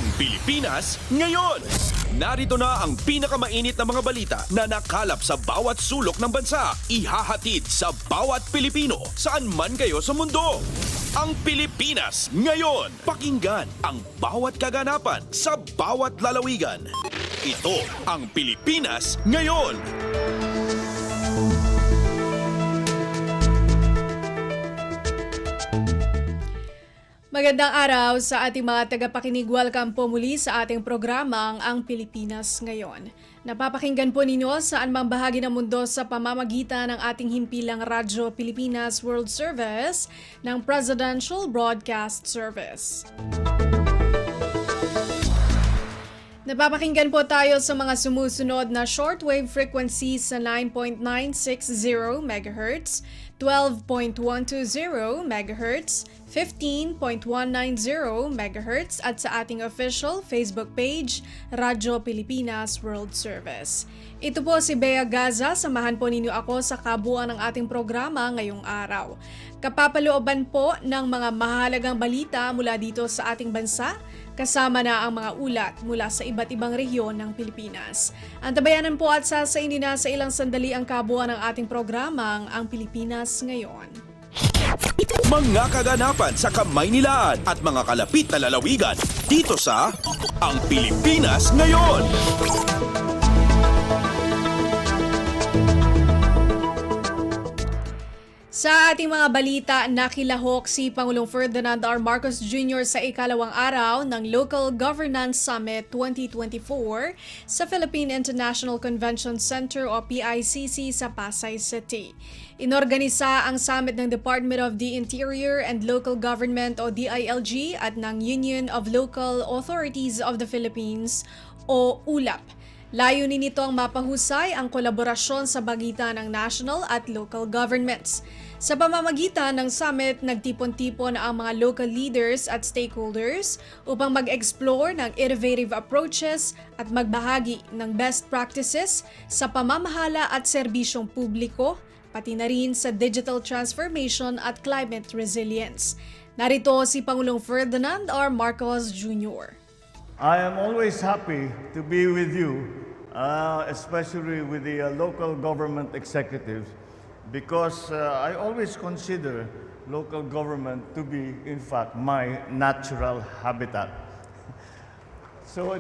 Ang Pilipinas Ngayon. Narito na ang pinakamainit na mga balita na nakalap sa bawat sulok ng bansa. Ihahatid sa bawat Pilipino saan man kayo sa mundo. Ang Pilipinas Ngayon. Pakinggan ang bawat kaganapan sa bawat lalawigan. Ito ang Pilipinas Ngayon. Magandang araw sa ating mga tagapakinig. Welcome po muli sa ating programang Ang Pilipinas Ngayon. Napapakinggan po ninyo saan mang bahagi ng mundo sa pamamagitan ng ating himpilang Radyo Pilipinas World Service ng Presidential Broadcast Service. Napapakinggan po tayo sa mga sumusunod na shortwave frequencies sa 9.960 MHz, 12.120 MHz, 15.190 MHz at sa ating official Facebook page, Radyo Pilipinas World Service. Ito po si Bea Gaza, samahan po ninyo ako sa kabuuan ng ating programa ngayong araw. Kapapalooban po ng mga mahalagang balita mula dito sa ating bansa, kasama na ang mga ulat mula sa iba't ibang rehiyon ng Pilipinas. Antabayanan po at sasainin na sa ilang sandali ang kabuuan ng ating programang Ang Pilipinas Ngayon. Mga kaganapan sa Kamaynilaan at mga kalapit na lalawigan dito sa Ang Pilipinas Ngayon. Sa ating mga balita, nakilahok si Pangulong Ferdinand R. Marcos Jr. sa ikalawang araw ng Local Governance Summit 2024 sa Philippine International Convention Center o PICC sa Pasay City. Inorganisa ang summit ng Department of the Interior and Local Government o DILG at ng Union of Local Authorities of the Philippines o ULAP. Layunin nito ang mapahusay ang kolaborasyon sa pagitan ng national at local governments. Sa pamamagitan ng summit, nagtipon-tipon ang mga local leaders at stakeholders upang mag-explore ng innovative approaches at magbahagi ng best practices sa pamamahala at serbisyong publiko, pati na rin sa digital transformation at climate resilience. Narito si Pangulong Ferdinand R. Marcos Jr. I am always happy to be with you, especially with the local government executives, because I always consider local government to be, in fact, my natural habitat. So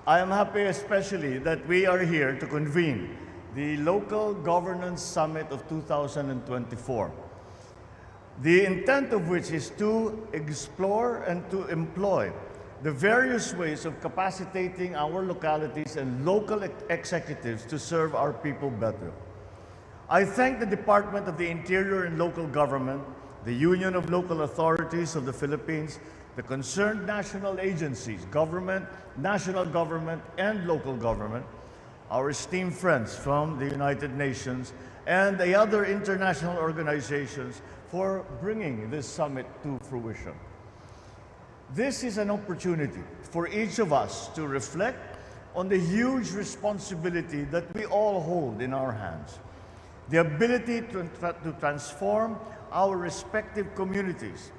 I am happy especially that we are here to convene the Local Governance Summit of 2024. The intent of which is to explore and to employ the various ways of capacitating our localities and local executives to serve our people better. I thank the Department of the Interior and Local Government, the Union of Local Authorities of the Philippines, the concerned national agencies, government, national government, and local government, our esteemed friends from the United Nations, and the other international organizations for bringing this summit to fruition. This is an opportunity for each of us to reflect on the huge responsibility that we all hold in our hands. The ability to transform our respective communities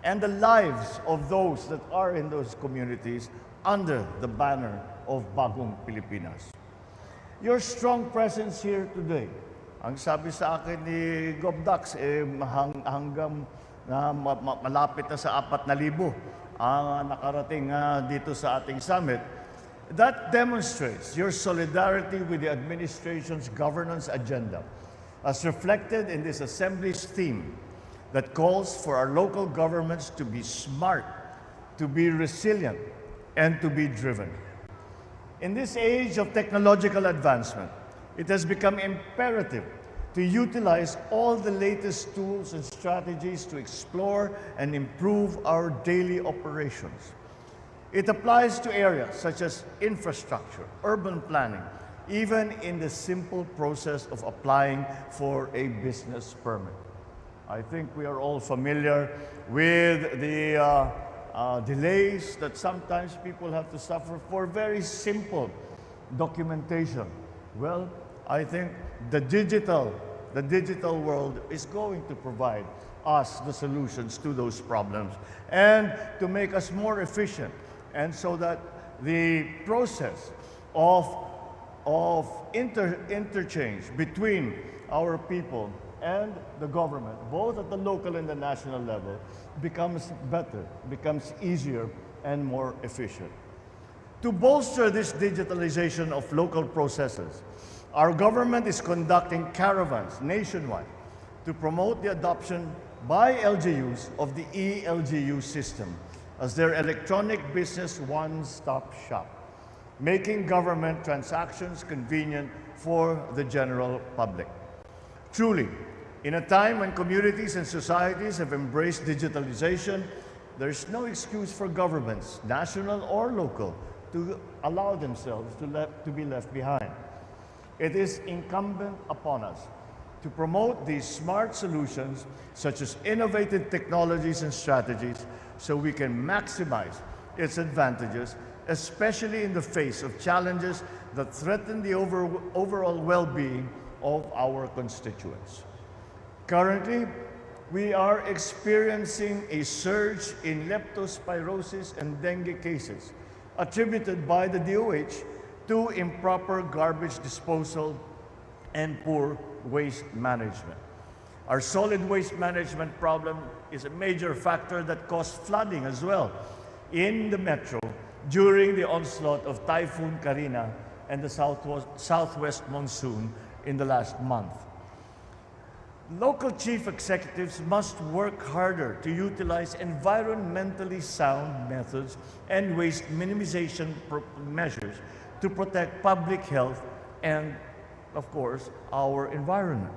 and the lives of those that are in those communities under the banner of Bagong Pilipinas. Your strong presence here today, ang sabi sa akin ni Gobdax, hanggang malapit na sa 4,000 ang nakarating dito sa ating summit. That demonstrates your solidarity with the administration's governance agenda, as reflected in this Assembly's theme that calls for our local governments to be smart, to be resilient, and to be driven. In this age of technological advancement, it has become imperative to utilize all the latest tools and strategies to explore and improve our daily operations. It applies to areas such as infrastructure, urban planning, even in the simple process of applying for a business permit. I think we are all familiar with the delays that sometimes people have to suffer for very simple documentation. Well, I think the digital world is going to provide us the solutions to those problems and to make us more efficient, and so that the process of interchange between our people and the government, both at the local and the national level, becomes better, becomes easier and more efficient. To bolster this digitalization of local processes, our government is conducting caravans nationwide to promote the adoption by LGUs of the eLGU system as their electronic business one-stop shop, making government transactions convenient for the general public. Truly, in a time when communities and societies have embraced digitalization, there's no excuse for governments, national or local, to allow themselves to be left behind. It is incumbent upon us to promote these smart solutions, such as innovative technologies and strategies, so we can maximize its advantages, especially in the face of challenges that threaten the overall well-being of our constituents. Currently, we are experiencing a surge in leptospirosis and dengue cases attributed by the DOH to improper garbage disposal and poor waste management. Our solid waste management problem is a major factor that caused flooding as well in the metro during the onslaught of Typhoon Karina and the southwest monsoon in the last month. Local chief executives must work harder to utilize environmentally sound methods and waste minimization measures to protect public health and, of course, our environment.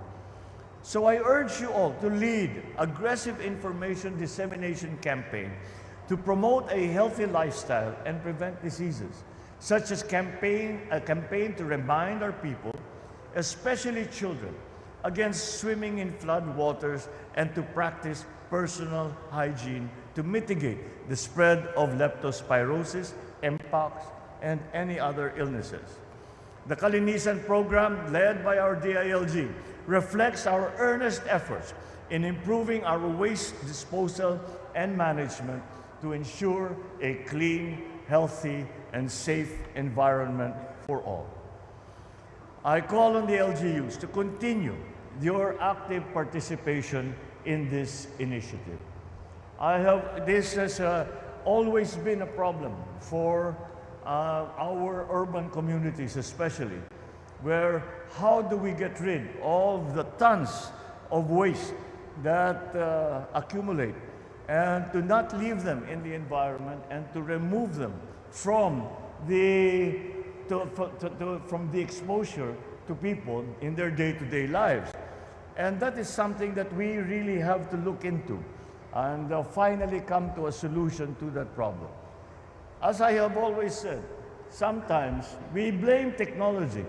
So I urge you all to lead aggressive information dissemination campaign to promote a healthy lifestyle and prevent diseases, such as a campaign to remind our people, especially children, against swimming in flood waters and to practice personal hygiene to mitigate the spread of leptospirosis, mpox, and any other illnesses. The Kalinisan program, led by our DILG, reflects our earnest efforts in improving our waste disposal and management to ensure a clean, healthy, and safe environment for all. I call on the LGUs to continue your active participation in this initiative. This has always been a problem for our urban communities especially, where how do we get rid of the tons of waste that accumulate and to not leave them in the environment and to remove them from the exposure to people in their day-to-day lives. And that is something that we really have to look into and finally come to a solution to that problem. As I have always said, sometimes we blame technology.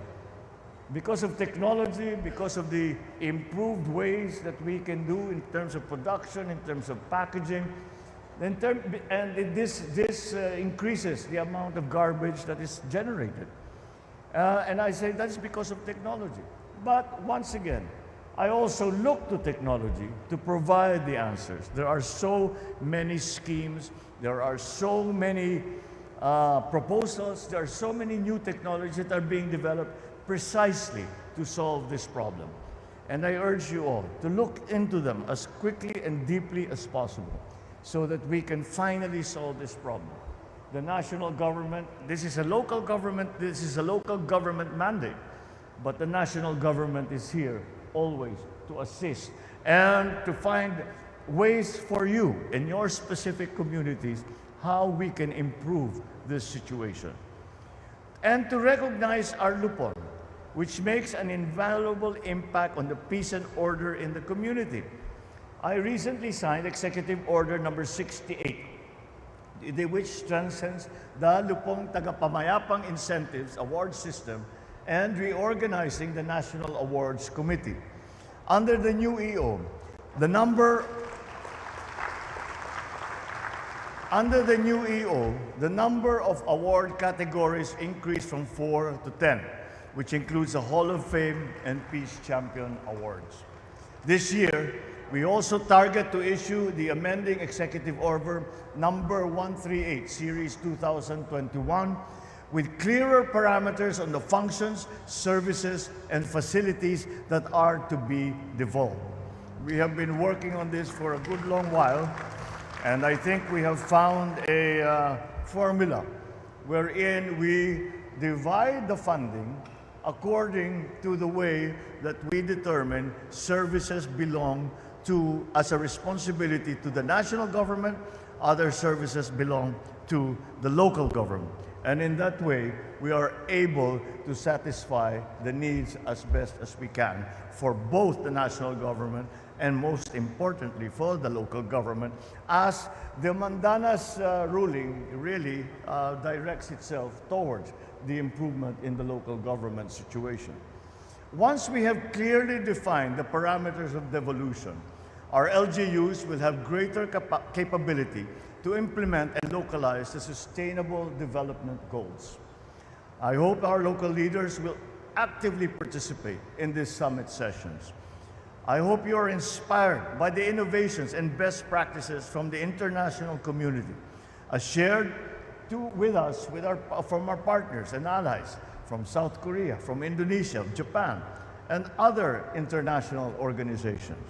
Because of technology, because of the improved ways that we can do in terms of production, in terms of packaging, this increases the amount of garbage that is generated. And I say that's because of technology. But once again, I also look to technology to provide the answers. There are so many schemes, there are so many proposals, there are so many new technologies that are being developed precisely to solve this problem. And I urge you all to look into them as quickly and deeply as possible so that we can finally solve this problem. The national government, this is a local government mandate, but the national government is here always to assist and to find ways for you in your specific communities how we can improve this situation. And to recognize our lupon, which makes an invaluable impact on the peace and order in the community. I recently signed Executive Order number 68, which strengthens the Lupong Tagapamayapang Incentives Award System and reorganizing the National Awards Committee. Under the new EO, the number of award categories increased from 4 to 10, which includes the Hall of Fame and Peace Champion Awards. This year, We also target to issue the amending Executive Order number 138, Series 2021, with clearer parameters on the functions, services, and facilities that are to be devolved. We have been working on this for a good long while, and I think we have found a formula wherein we divide the funding according to the way that we determine services belong to as a responsibility to the national government, other services belong to the local government. And in that way, we are able to satisfy the needs as best as we can for both the national government and most importantly for the local government, as the Mandanas ruling really directs itself towards the improvement in the local government situation. Once we have clearly defined the parameters of devolution, our LGUs will have greater capability to implement and localize the sustainable development goals. I hope our local leaders will actively participate in these summit sessions. I hope you are inspired by the innovations and best practices from the international community, as shared from our partners and allies from South Korea, from Indonesia, Japan, and other international organizations.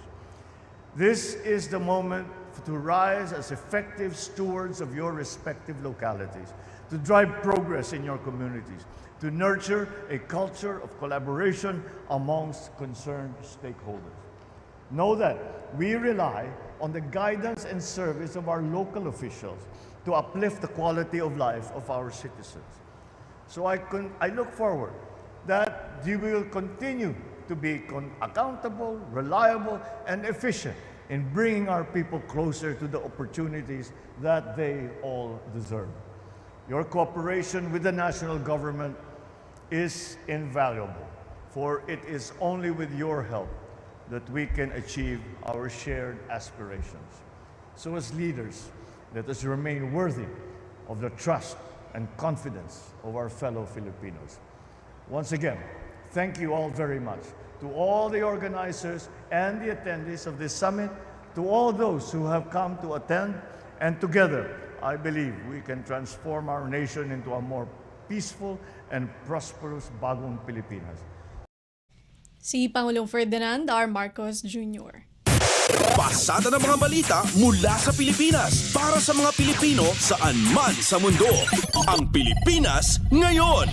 This is the moment to rise as effective stewards of your respective localities, to drive progress in your communities, to nurture a culture of collaboration amongst concerned stakeholders. Know that we rely on the guidance and service of our local officials to uplift the quality of life of our citizens. So I look forward that you will continue to be accountable, reliable, and efficient in bringing our people closer to the opportunities that they all deserve. Your cooperation with the national government is invaluable, for it is only with your help that we can achieve our shared aspirations. So as leaders, let us remain worthy of the trust and confidence of our fellow Filipinos. Once again, thank you all very much. To all the organizers and the attendees of this summit, to all those who have come to attend, and together, I believe we can transform our nation into a more peaceful and prosperous bagong Pilipinas. Si Pangulong Ferdinand R. Marcos Jr. Pasada ng mga balita mula sa Pilipinas para sa mga Pilipino saan man sa mundo. Ang Pilipinas Ngayon.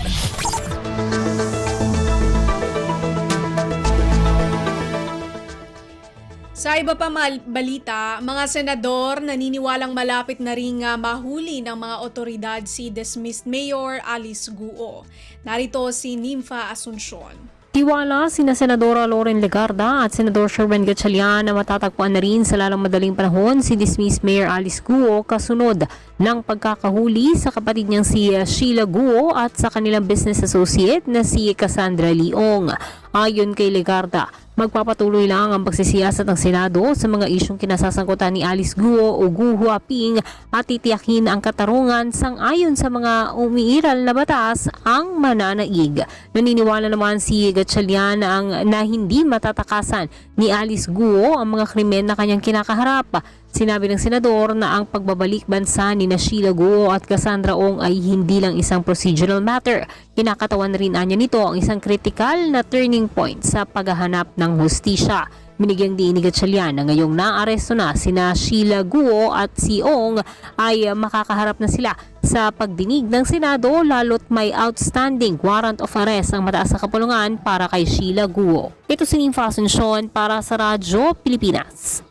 Sa iba pa balita, mga senador naniniwalang malapit na ring mahuli ng mga otoridad si dismissed Mayor Alice Guo. Narito si Nympha Asuncion. Tiwala sina Senadora Loren Legarda at Senador Sherwin Gatchalian na matatagpuan na rin sa lalong madaling panahon si dismissed Mayor Alice Guo kasunod ng pagkakahuli sa kapatid niyang si Sheila Guo at sa kanilang business associate na si Cassandra Leong. Ayon kay Legarda, magpapatuloy lang ang pagsisiyasat ng Senado sa mga isyong kinasasangkutan ni Alice Guo o Gu Huaping at titiyakin ang katarungan sang-ayon sa mga umiiral na batas ang mananaig. Naniniwala naman si Gatchalian na hindi matatakasan ni Alice Guo ang mga krimen na kanyang kinakaharap. Sinabi ng senador na ang pagbabalik bansa ni Sheila Guo at Cassandra Ong ay hindi lang isang procedural matter. Kinakatawan rin niya nito ang isang kritikal na turning point sa paghahanap ng hustisya. Binigyang diin ni Gatchalian na ngayong naaresto na sina Sheila Guo at si Ong ay makakaharap na sila sa pagdinig ng Senado lalo't may outstanding warrant of arrest ang mataas na kapulungan para kay Sheila Guo. Ito si Nympha Asuncion para sa Radyo Pilipinas.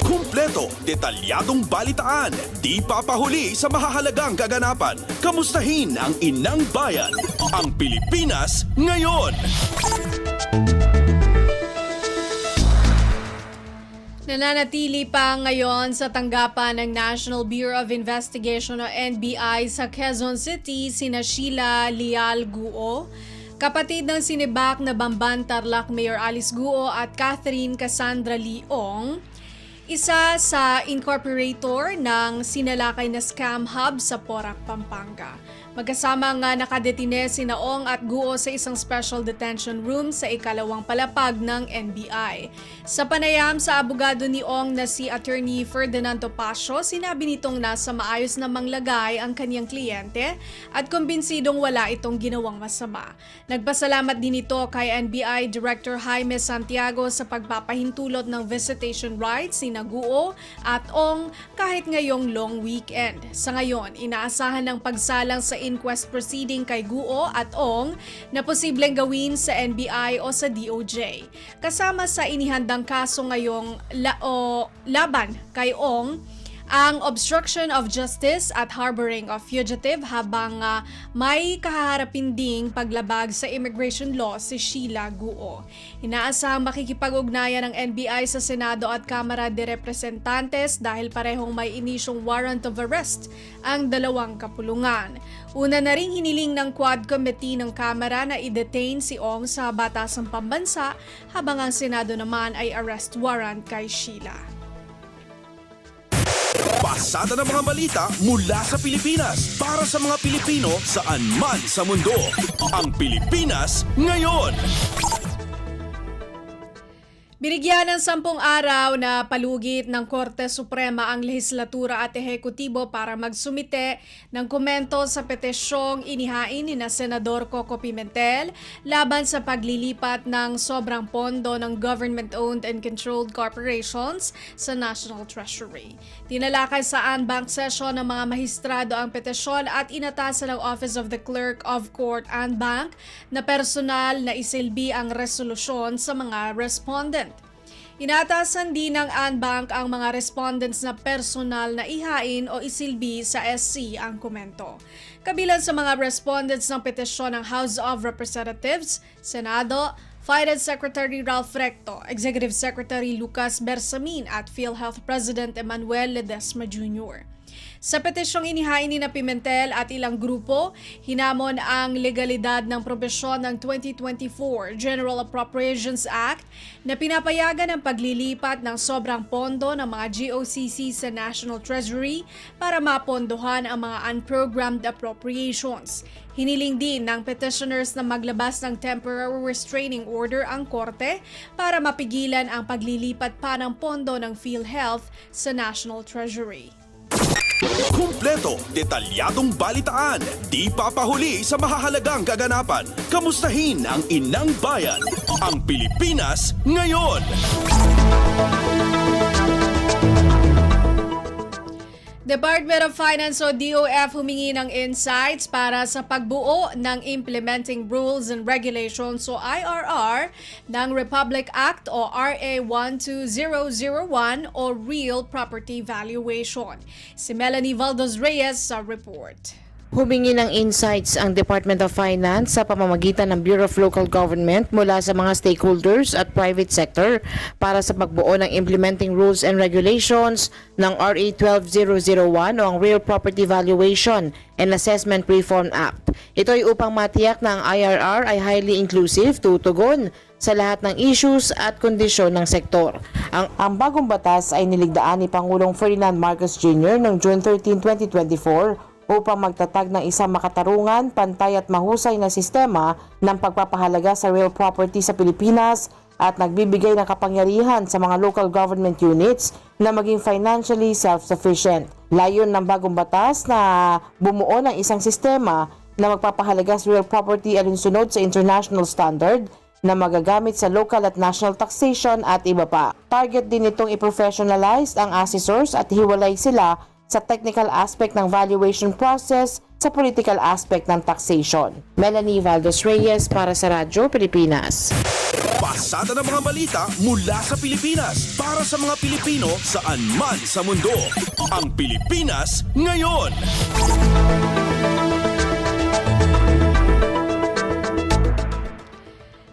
Kumpleto, detalyadong balitaan, di papahuli sa mahahalagang kaganapan. Kamustahin ang inang bayan, ang Pilipinas Ngayon. Nananatili pa ngayon sa tanggapan ng National Bureau of Investigation o NBI sa Quezon City sina Sheila Leal Guo, kapatid ng sinibak na Bamban Tarlac Mayor Alice Guo at Catherine Cassandra Leong, isa sa incorporator ng sinalakay na scam hub sa Porac, Pampanga. Magkasama nga nakadetine si Naong at Guo sa isang special detention room sa ikalawang palapag ng NBI. Sa panayam sa abogado ni Ong na si Attorney Ferdinand Topacio, sinabi nitong nasa maayos na manglagay ang kanyang kliyente at kumbinsidong wala itong ginawang masama. Nagpasalamat din ito kay NBI Director Jaime Santiago sa pagpapahintulot ng visitation rights ni Guo at Ong kahit ngayong long weekend. Sa ngayon, inaasahan ng pagsalang sa inquest proceeding kay Guo at Ong na posibleng gawin sa NBI o sa DOJ. Kasama sa inihandang kaso ngayong laban kay Ong ang obstruction of justice at harboring of fugitive habang may kaharapin ding paglabag sa immigration law si Sheila Guo. Inaasahang makikipag-ugnayan ng NBI sa Senado at Kamara de Representantes dahil parehong may inisyong warrant of arrest ang dalawang kapulungan. Una na ring hiniling ng Quad Committee ng Kamara na i-detain si Ong sa batasang pambansa habang ang Senado naman ay arrest warrant kay Sheila. Pasada ng mga balita mula sa Pilipinas para sa mga Pilipino saan man sa mundo. Ang Pilipinas Ngayon. Binigyan ng 10 araw na palugit ng Korte Suprema ang lehislatura at ehekutibo para magsumite ng komento sa petisyong inihain ni na Senador Coco Pimentel laban sa paglilipat ng sobrang pondo ng government-owned and controlled corporations sa National Treasury. Tinalakay sa en banc session ng mga mahistrado ang petisyon at inatasan ng Office of the Clerk of Court en banc na personal na isilbi ang resolusyon sa mga respondent. Inatasan din ng en banc ang mga respondents na personal na ihain o isilbi sa SC ang komento. Kabilang sa mga respondents ng petisyon ng House of Representatives, Senado, Finance Secretary Ralph Recto, Executive Secretary Lucas Bersamin at PhilHealth President Emmanuel Ledesma Jr. Sa petisyong inihain ni na Pimentel at ilang grupo, hinamon ang legalidad ng probisyon ng 2024 General Appropriations Act na pinapayagan ang paglilipat ng sobrang pondo ng mga GOCC sa National Treasury para mapondohan ang mga unprogrammed appropriations. Hiniling din ng petitioners na maglabas ng temporary restraining order ang korte para mapigilan ang paglilipat pa ng pondo ng PhilHealth sa National Treasury. Kumpleto, detalyadong balitaan, di papahuli sa mahahalagang kaganapan. Kamustahin ang inang bayan, ang Pilipinas Ngayon. Department of Finance o DOF humingi ng insights para sa pagbuo ng Implementing Rules and Regulations o IRR ng Republic Act o RA 12001 o Real Property Valuation. Si Melanie Valdez-Reyes sa report. Humingi ng insights ang Department of Finance sa pamamagitan ng Bureau of Local Government mula sa mga stakeholders at private sector para sa pagbuo ng Implementing Rules and Regulations ng RA 12001 o ang Real Property Valuation and Assessment Reform Act. Ito ay upang matiyak na ang IRR ay highly inclusive, tutugon sa lahat ng issues at kondisyon ng sektor. Ang bagong batas ay niligdaan ni Pangulong Ferdinand Marcos Jr. noong June 13, 2024 upang magtatag ng isang makatarungan, pantay at mahusay na sistema ng pagpapahalaga sa real property sa Pilipinas at nagbibigay ng kapangyarihan sa mga local government units na maging financially self-sufficient. Layon ng bagong batas na bumuo ng isang sistema na magpapahalaga sa real property alinsunod sa international standard na magagamit sa local at national taxation at iba pa. Target din itong i-professionalize ang assessors at hiwalay sila sa technical aspect ng valuation process sa political aspect ng taxation. Melanie Valdez-Reyes para sa Radyo Pilipinas. Pasada ng mga balita mula sa Pilipinas para sa mga Pilipino saan man sa mundo. Ang Pilipinas Ngayon.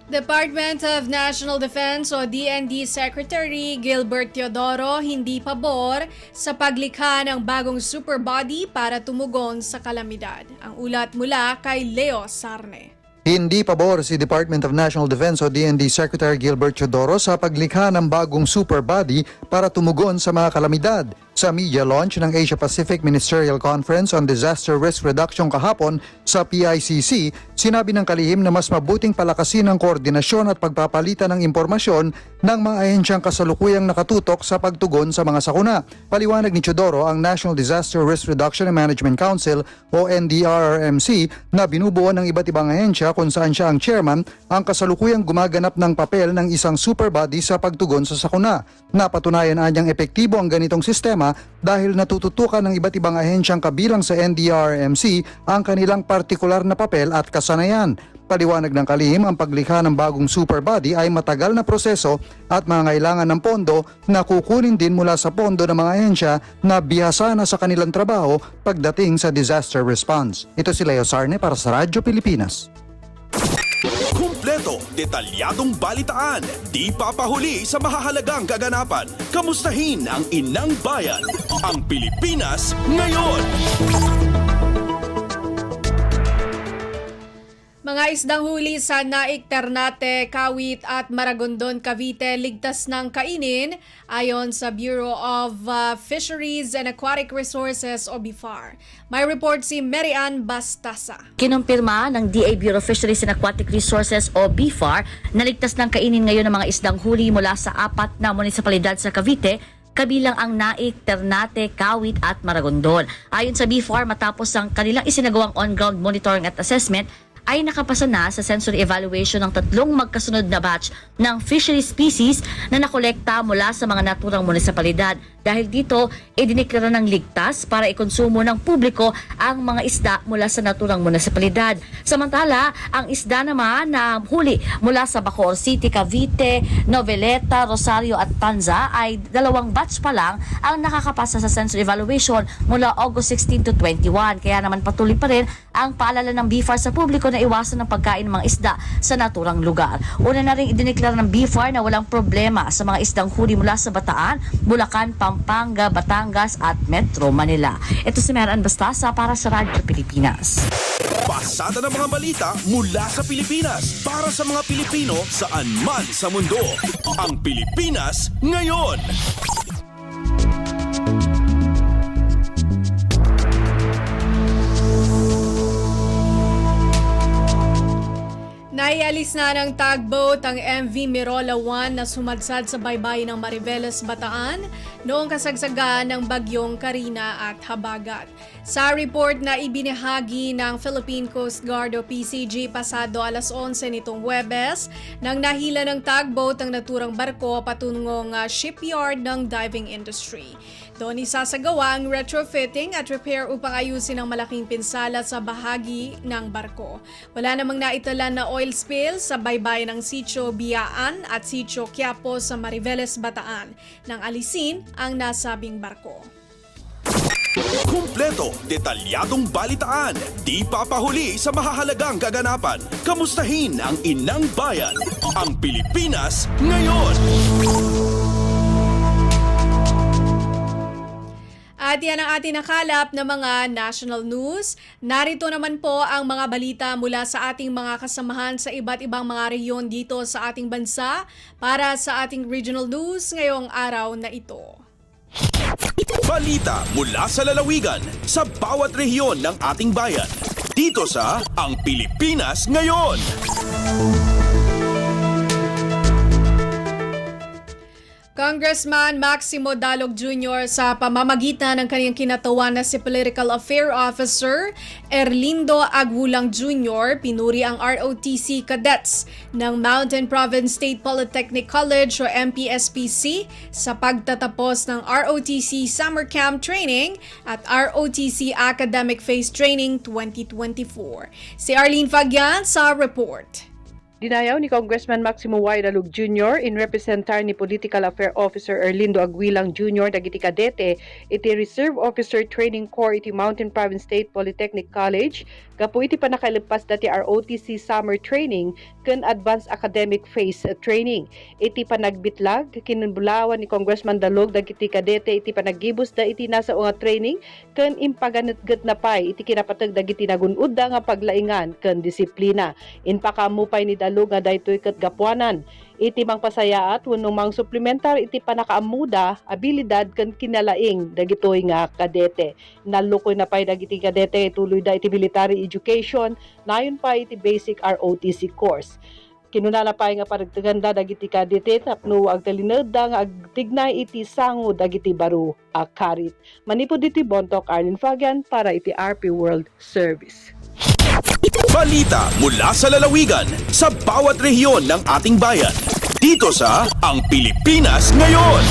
Department of National Defense o DND Secretary Gilbert Teodoro hindi pabor sa paglikha ng bagong super body para tumugon sa kalamidad. Ang ulat mula kay Leo Sarne. Hindi pabor si Department of National Defense o DND Secretary Gilbert Teodoro sa paglikha ng bagong super body para tumugon sa mga kalamidad. Sa media launch ng Asia Pacific Ministerial Conference on Disaster Risk Reduction kahapon sa PICC, sinabi ng kalihim na mas mabuting palakasin ang koordinasyon at pagpapalitan ng impormasyon ng mga ahensyang kasalukuyang nakatutok sa pagtugon sa mga sakuna. Paliwanag ni Chodoro, ang National Disaster Risk Reduction and Management Council o NDRRMC na binubuo ng iba't ibang ahensya kung saan siya ang chairman, ang kasalukuyang gumaganap ng papel ng isang super body sa pagtugon sa sakuna. Napatunayan anyang epektibo ang ganitong sistema dahil natututukan ng iba't ibang ahensyang kabilang sa NDRRMC ang kanilang partikular na papel at kasanayan. Paliwanag ng kalihim, ang paglikha ng bagong super body ay matagal na proseso at mangailangan ng pondo na kukunin din mula sa pondo ng mga ahensya na bihasa na sa kanilang trabaho pagdating sa disaster response. Ito si Leo Sarne para sa Radyo Pilipinas. Kumpleto, detalyadong balitaan, di papahuli sa mahahalagang kaganapan. Kamustahin ang inang bayan, ang Pilipinas Ngayon. Mga isdang huli sa Naik, Ternate, Kawit at Maragondon, Cavite ligtas ng kainin ayon sa Bureau of Fisheries and Aquatic Resources o BIFAR. May report si Mary Ann Bastasa. Kinumpirma ng DA Bureau of Fisheries and Aquatic Resources o BIFAR na ligtas ng kainin ngayon ng mga isdang huli mula sa 4 na munisipalidad sa Cavite, kabilang ang Naik, Ternate, Kawit at Maragondon. Ayon sa BIFAR, matapos ang kanilang isinagawang on-ground monitoring at assessment, ay nakapasa na sa sensory evaluation ng 3 magkasunod na batch ng fishery species na nakolekta mula sa mga naturang munisipalidad. Dahil dito, idiniklara ng ligtas para ikonsumo ng publiko ang mga isda mula sa naturang munisipalidad. Samantala, ang isda naman na huli mula sa Bacoor City, Cavite, Noveleta, Rosario at Tanza ay 2 batch pa lang ang nakakapasa sa sensory evaluation mula August 16 to 21. Kaya naman patuloy pa rin ang paalala ng BIFAR sa publiko na iwasan ng pagkain ng mga isda sa naturang lugar. Una na rin idineklara ng BIFAR na walang problema sa mga isdang huli mula sa Bataan, Bulacan, Pampanga, Batangas at Metro Manila. Ito si Mary Ann Bastasa para sa Radyo Pilipinas. Pasada ng mga balita mula sa Pilipinas para sa mga Pilipino saan man sa mundo. Ang Pilipinas Ngayon. Naialis na ng tugboat ang MV Mirola 1 na sumadsad sa baybayin ng Mariveles, Bataan noong kasagsagan ng bagyong Karina at Habagat. Sa report na ibinahagi ng Philippine Coast Guard o PCG pasado alas 11 nitong Huwebes, nang nahila ng tugboat ang naturang barko patungong shipyard ng diving industry. Doon isasagawa ang retrofitting at repair upang ayusin ang malaking pinsala sa bahagi ng barko. Wala namang naitala na oil spill sa baybayin ng Sitio Biaan at Sitio Quiapo sa Mariveles, Bataan nang alisin ang nasabing barko. Kumpleto, detalyadong balitaan, di papahuli sa mahahalagang kaganapan. Kamustahin ang inang bayan, ang Pilipinas Ngayon. At yan ang ating nakalap na mga national news. Narito naman po ang mga balita mula sa ating mga kasamahan sa iba't ibang mga rehiyon dito sa ating bansa para sa ating regional news ngayong araw na ito. Balita mula sa lalawigan sa bawat rehiyon ng ating bayan. Dito sa Ang Pilipinas Ngayon. Congressman Maximo Dalog Jr. sa pamamagitan ng kanyang kinatawan na si Political Affairs Officer Erlindo Agulang Jr. pinuri ang ROTC cadets ng Mountain Province State Polytechnic College o MPSPC sa pagtatapos ng ROTC Summer Camp Training at ROTC Academic Phase Training 2024. Si Arlene Fagian sa report. Dinayaw ni Congressman Maximo Y. Dalog Jr. in representar ni Political Affairs Officer Erlindo Aguilang Jr. dagiti kadete iti Reserve Officer Training Corps iti Mountain Province State Polytechnic College gapu iti panakalipas dati ROTC Summer Training ken Advanced Academic Phase Training. Iti panagbitlag kinubulawan ni Congressman Dalog dagiti kadete iti panagibus da iti nasa nga training ken impaganetget na pay iti kinapateg dagiti nagunud da nga paglaingan ken disiplina. Inpakamupay ni Dalog nga daytoy ket gapuanan Iti mang pasaya at wenno mang supplementar iti panakaamuda abilidad kan kinalaing dagitoy nga kadete. Nalukoy na pay dagiti kadete tuloy da iti military education nayon pa iti basic ROTC course. Kinunala pa nga paragtaganda dagiti kadete tapno agtalinod da nga agtignay iti sango dagiti baro karit. Manipod iti Bontok Arlene Fagan para iti RP World Service. Balita mula sa lalawigan sa bawat rehiyon ng ating bayan. Dito sa Ang Pilipinas Ngayon.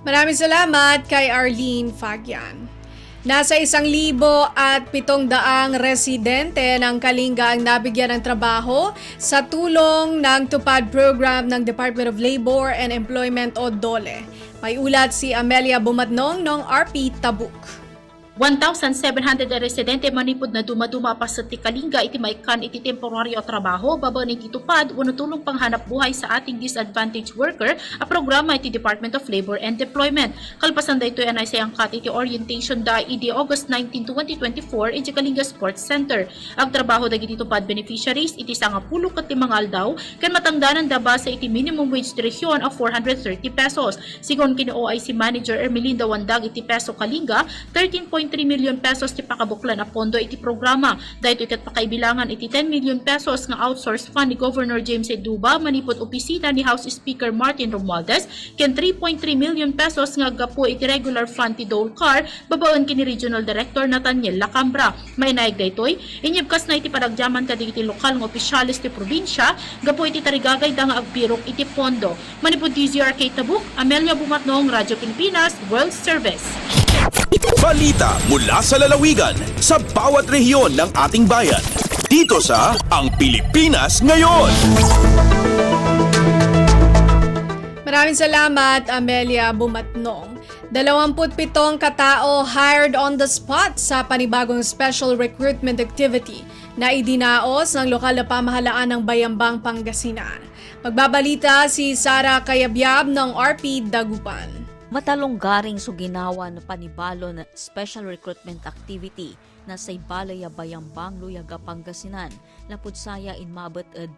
Maraming salamat kay Arlene Fagian. Nasa 1,700 residente ng Kalinga ang nabigyan ng trabaho sa tulong ng tupad program ng Department of Labor and Employment o DOLE. May ulat si Amelia Bumatnong ng RP Tabuk. 1,700 residente manipod na dumaduma pa sa Kalinga iti maikan iti temporaryo trabaho baba ni titupad uno tulong panghanap buhay sa ating disadvantaged worker a programa iti Department of Labor and Employment. Kalpasan da ito anay sayang kat iti orientation da iti August 19, 2024 iti Kalinga Sports Center. Ang trabaho da iti tupad beneficiaries iti sangapulo kat timang aldaw kan matangdanan da ba sa iti minimum wage direksyon of 430 pesos. Sigon kini OIC Manager Ermelinda Wandag iti Peso Kalinga 13.3 million pesos ti pakabuklan a pondo iti programa. Dahito ikat pakaibilangan iti 10 million pesos nga outsource fund ni Governor James Eduba manipod opisina ni House Speaker Martin Romualdez ken 3.3 million pesos nga gapo iti regular fund ti Dolcar babaon kini Regional Director Nathaniel Lacambra. Mainayag daytoy inyebkas na iti panagjaman kadagiti lokal nga opisyalis ti probinsya gapo iti tarigagay da nga agbirok iti pondo. Manipod DZRK Tabuk, Amelia Bumatnong, Radyo Pilipinas World Service. Balita mula sa lalawigan sa bawat rehiyon ng ating bayan. Dito sa Ang Pilipinas Ngayon. Maraming salamat, Amelia Bumatnong. 27 katao hired on the spot sa panibagong special recruitment activity na idinaos ng lokal na pamahalaan ng Bayambang, Pangasinan. Magbabalita si Sara Kayabyab ng RP Dagupan. Matalonggaring suginawa na panibalo na special recruitment activity na sa Ibalaya Bayambang, Luyaga, Pangasinan. Napudsaya in mabot 27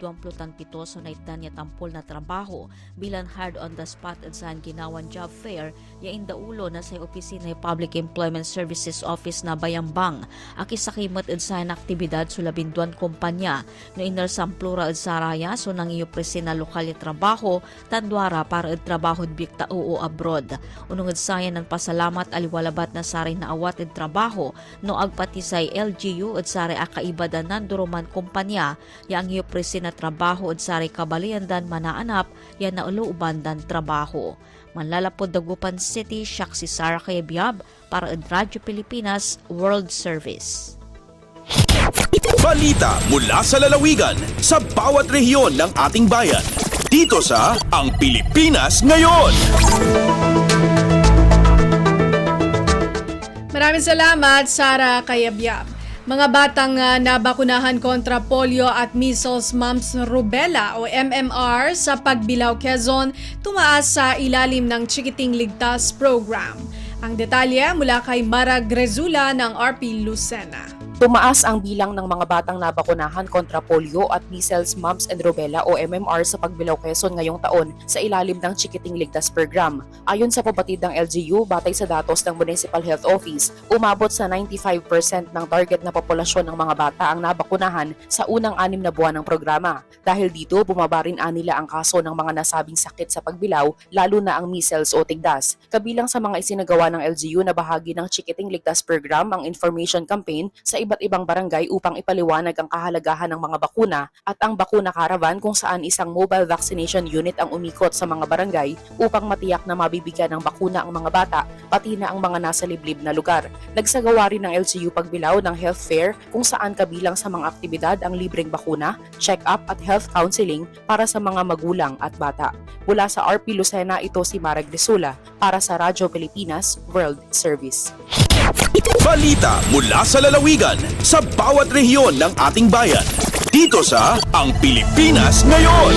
so na itanya tampol na trabaho bilang hard on the spot at saan ginawan job fair ya indaulo na sa opisina ng Public Employment Services Office na Bayambang. Akisakimot at saan aktibidad sa 12 kumpanya no inersang plural at saraya so nang iyo presina lokal ya trabaho tandwara para at trabaho bikta oo abroad. Unong sayan ng pasalamat aliwalabat na saray na awat at trabaho no agpatisay LGU at saray akaibadanan duruman kumpanya yang iyo presina trabaho at saray kabaliandan manaanap yan na uluubandan trabaho. Manlalapod Dagupan City, siya si Sara Kayabyab para at Radyo Pilipinas World Service. Balita mula sa lalawigan sa bawat rehiyon ng ating bayan. Dito sa Ang Pilipinas Ngayon. Maraming salamat, Sara Kayabyab. Mga batang nabakunahan kontra polio at measles, mumps, rubella o MMR sa Pagbilao, Quezon tumaas sa ilalim ng Chikiting Ligtas program. Ang detalye mula kay Mara Grezula ng RP Lucena. Tumaas ang bilang ng mga batang nabakunahan kontra polio at measles, mumps and rubella o MMR sa Pagbilao, Quezon ngayong taon sa ilalim ng Chikiting Ligtas Program. Ayon sa pabatid ng LGU, batay sa datos ng Municipal Health Office, umabot sa 95% ng target na populasyon ng mga bata ang nabakunahan sa unang 6 na buwan ng programa. Dahil dito, bumaba rin anila ang kaso ng mga nasabing sakit sa Pagbilao, lalo na ang measles o tigdas. Kabilang sa mga isinagawa ng LGU na bahagi ng Chikiting Ligtas Program ang information campaign sa iba't ibang barangay upang ipaliwanag ang kahalagahan ng mga bakuna at ang bakuna caravan kung saan isang mobile vaccination unit ang umikot sa mga barangay upang matiyak na mabibigyan ng bakuna ang mga bata pati na ang mga nasa liblib na lugar. Nagsagawa rin ng LGU Pagbilao ng health fair kung saan kabilang sa mga aktibidad ang libreng bakuna, check-up at health counseling para sa mga magulang at bata. Mula sa RP Lucena, ito si Mara Grisula para sa Radyo Pilipinas World Service. Balita mula sa lalawigan sa bawat rehiyon ng ating bayan. Dito sa Ang Pilipinas Ngayon.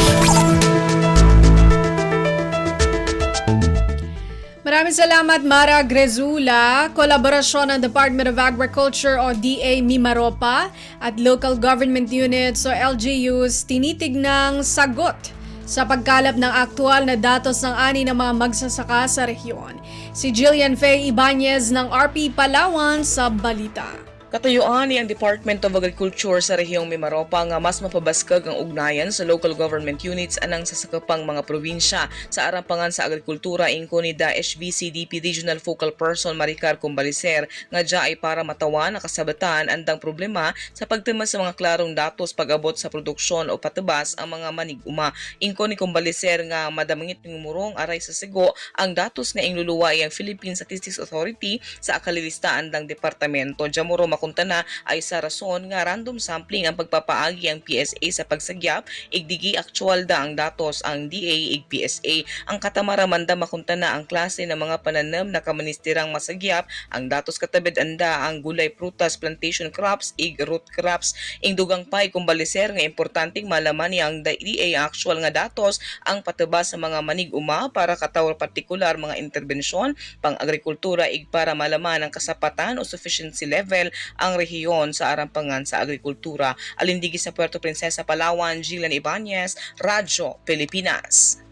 Maraming Maraming salamat Mara Grezula. Kolaborasyon ng Department of Agriculture o DA Mimaropa at local government units o LGUs tinitignang sagot sa pagkalap ng aktual na datos ng ani ng mga magsasaka sa rehiyon. Si Jillian Faye Ibanez ng RP Palawan sa balita. Katayuan ni ang Department of Agriculture sa rehiyong Mimaropa nga mas mapabaskag ang ugnayan sa local government units anang sa sakapang mga probinsya sa arampangan sa agrikultura ingko ni HVCDP Regional Focal Person Maricar Cumbaliser nga dya ay para matawan nakasabatan andang problema sa pagtimas sa mga klarong datos pag-abot sa produksyon o patubas ang mga manig-uma. Ingko ni Cumbaliser nga madamangit ng umurong aray sa sigo ang datos nga ingluluwa ang Philippine Statistics Authority sa akalilistahan ng departamento. Jamuro kuntana ay sa rason nga random sampling ang pagpapaagi ang PSA sa pagsagyap, igdigi aktual da ang datos ang DA ig PSA. Ang katamaramanda makuntana ang klase ng mga pananam na kamanistirang masagyap, ang datos katabid anda ang gulay, prutas, plantation crops, ig root crops. Ingdugang pay kumbaliser nga importanteng malaman ni ang DA actual nga datos ang patubas sa mga manig-uma para katawar partikular mga interbensyon pang agrikultura ig para malaman ang kasapatan o sufficiency level ang rehiyon sa arampangan sa agrikultura. Alindigi sa Puerto Princesa, Palawan, Jillian Ibanez, Radyo Pilipinas.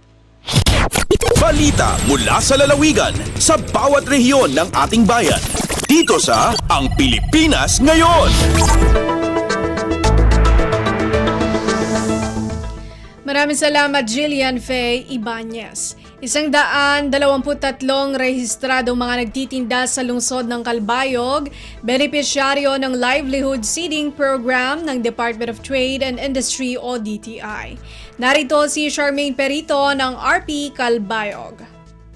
Balita mula sa lalawigan sa bawat rehiyon ng ating bayan. Dito sa Ang Pilipinas Ngayon. Maraming salamat Jillian Faye Ibanez. 123 rehistradong mga nagtitinda sa lungsod ng Calbayog, benepisyaryo ng Livelihood Seeding Program ng Department of Trade and Industry o DTI. Narito si Charmaine Perito ng RP Calbayog.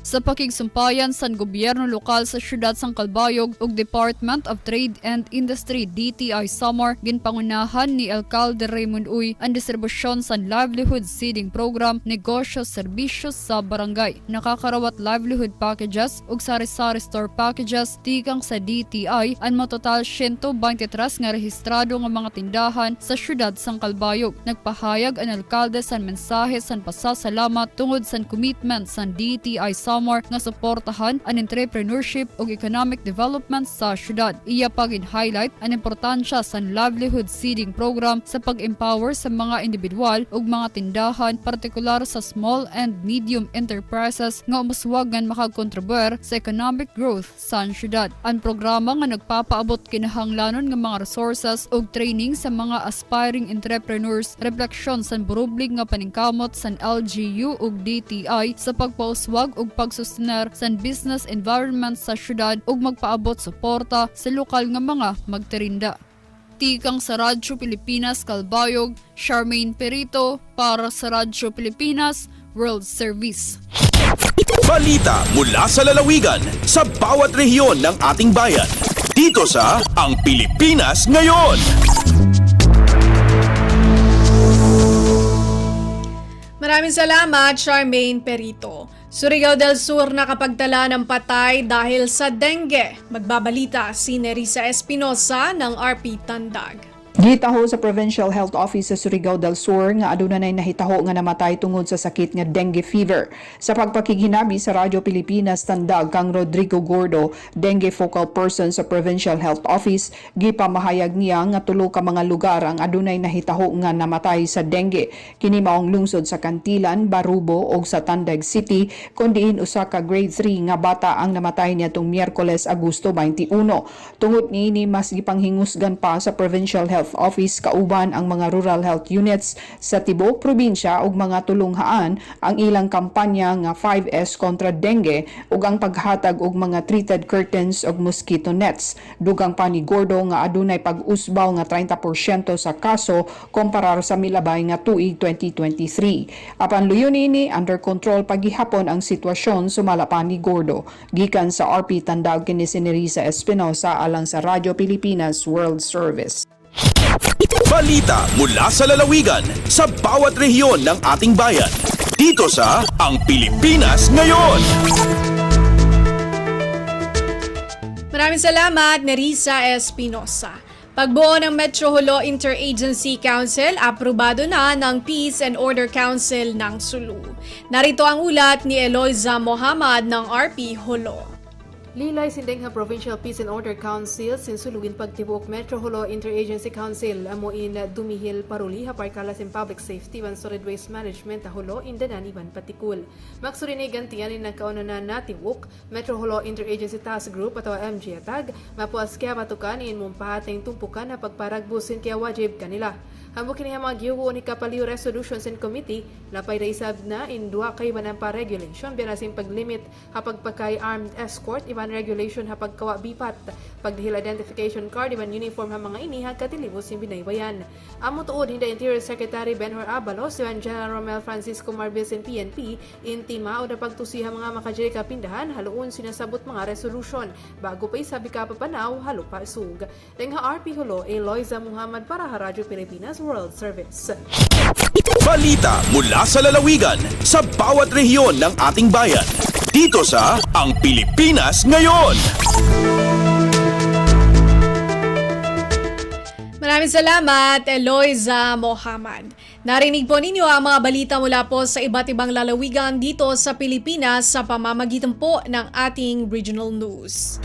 Sa pakigsumpayan sa gobyerno lokal sa siyudad sang Calbayog ug Department of Trade and Industry DTI Samar, ginpangunahan ni Alcalde Raymond Uy ang distribusyon sa Livelihood Seeding Program, negosyo, serbisyo sa barangay. Nakakarawat livelihood packages ug sari-sari store packages tikang sa DTI ang matotal 123 nga rehistrado nga mga tindahan sa siyudad sang Calbayog. Nagpahayag ang alkalde sa mensahe sa pasasalamat tungod sa commitment sa DTI Samar nga suportahan ang entrepreneurship ug economic development sa syudad. Iya pagin-highlight ang importansya sa livelihood seeding program sa pag-empower sa mga individual ug mga tindahan, partikular sa small and medium enterprises nga umuswagan makagkontribuer sa economic growth sa syudad. Ang programa nga nagpapaabot kinahanglanon nga mga resources ug training sa mga aspiring entrepreneurs, refleksyon sa burublig nga paningkamot sa LGU ug DTI sa pagpauswag ug pagsustener sa business environment sa syudad ug magpaabot suporta sa lokal nga mga magtirinda. Tikang sa Radyo Pilipinas Calbayog, Charmaine Perito para sa Radyo Pilipinas World Service. Balita mula sa lalawigan sa bawat rehiyon ng ating bayan. Dito sa Ang Pilipinas Ngayon. Maraming salamat Charmaine Perito. Surigao del Sur nakapagtala ng patay dahil sa dengue. Magbabalita si Nerissa Espinosa ng RP Tandag. Gitaho sa Provincial Health Office sa Surigao del Sur nga adunay nahitaho nga namatay tungod sa sakit nga dengue fever. Sa pagpakiginabi sa Radyo Pilipinas Tandag kang Rodrigo Gordo, dengue focal person sa Provincial Health Office, gipamahayag niya nga tulo ka mga lugar ang adunay nahitaho nga namatay sa dengue. Kini maong lungsod sa Cantilan, Barubo ug sa Tandag City, kundiin usa ka grade 3 nga bata ang namatay niadtong Miyerkules, Agosto 21. Tungod niini mas gipanghingusgan pa sa Provincial Health Office kauban ang mga rural health units sa tibuok probinsya ug mga tulunghaan ang ilang kampanya nga 5S kontra dengue ug ang paghatag og mga treated curtains ug mosquito nets. Dugang pa ni Gordo nga adunay pag-usbaw nga 30% sa kaso kumpara sa milabay nga tuig 2023. Apan luyon ini under control pagihapon ang sitwasyon, sumala pa ni Gordo. Gikan sa RP Tandag kini si Nerissa Espinosa alang sa Radyo Pilipinas World Service. Balita mula sa lalawigan sa bawat rehiyon ng ating bayan. Dito sa Ang Pilipinas Ngayon. Maraming salamat Nerissa Espinosa. Pagbuo ng Metro Hulo Interagency Council, aprobado na ng Peace and Order Council ng Sulu. Narito ang ulat ni Eloisa Mohamad ng RP Hulo. Lilay sindengha Provincial Peace and Order Council sinsulugin pagtibok Metro Hulo Interagency Council amuin dumihil paruli hapar kalas in public safety and solid waste management a Hulo indanan iban patikul. Maksurinay gantian in nagkaunanan na tibok Metro Hulo Interagency Task Group atau MG atag mapuas kaya matukan in mumpahateng tumpukan na pagparagbusin kaya wajib kanila. Hambukin niya mga giuho ni Kapaliw Resolutions and Committee lapay raisab na in duha kay banampa regulation binasing paglimit hapagpakay armed escort iban regulation hapagkawa bipat pagdihil identification card iban uniform ha mga ini hagkatilimos yung binaybayan. Amo tuod hinda Interior Secretary Benhur Abalos iban General Romel Francisco Marbles and PNP intima o na pagtusi ha mga makajiri kapindahan haluon sinasabot mga resolution bago pa isabi ka papanaw halo pa isug. Dengha RP Hulo Eloisa Muhammad para ha Radyo Pilipinas World Service. Balita mula sa lalawigan sa bawat rehiyon ng ating bayan. Dito sa Ang Pilipinas Ngayon. Maraming salamat, Eloisa Mohamad. Narinig po ninyo ang mga balita mula po sa iba't ibang lalawigan dito sa Pilipinas sa pamamagitan po ng ating regional news.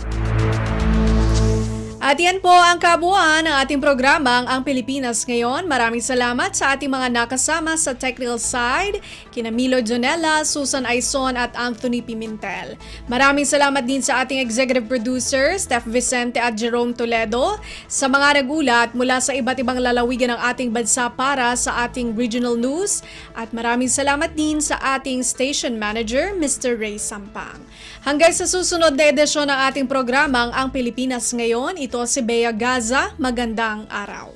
At yan po ang kabuuan ng ating programang Ang Pilipinas Ngayon. Maraming salamat sa ating mga nakasama sa technical side, kina Milo Jonella, Susan Aison at Anthony Pimentel. Maraming salamat din sa ating executive producer, Steph Vicente at Jerome Toledo, sa mga nagulat mula sa iba't ibang lalawigan ng ating bansa para sa ating regional news. At maraming salamat din sa ating station manager, Mr. Ray Sampang. Hanggang sa susunod na edisyon ng ating programang Ang Pilipinas Ngayon, ito si Bea Gaza. Magandang araw.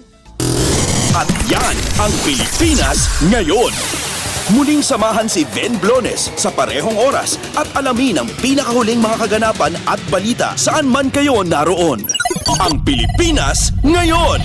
At yan ang Pilipinas Ngayon. Muling samahan si Ben Blones sa parehong oras at alamin ang pinakahuling mga kaganapan at balita saan man kayo naroon. Ang Pilipinas Ngayon.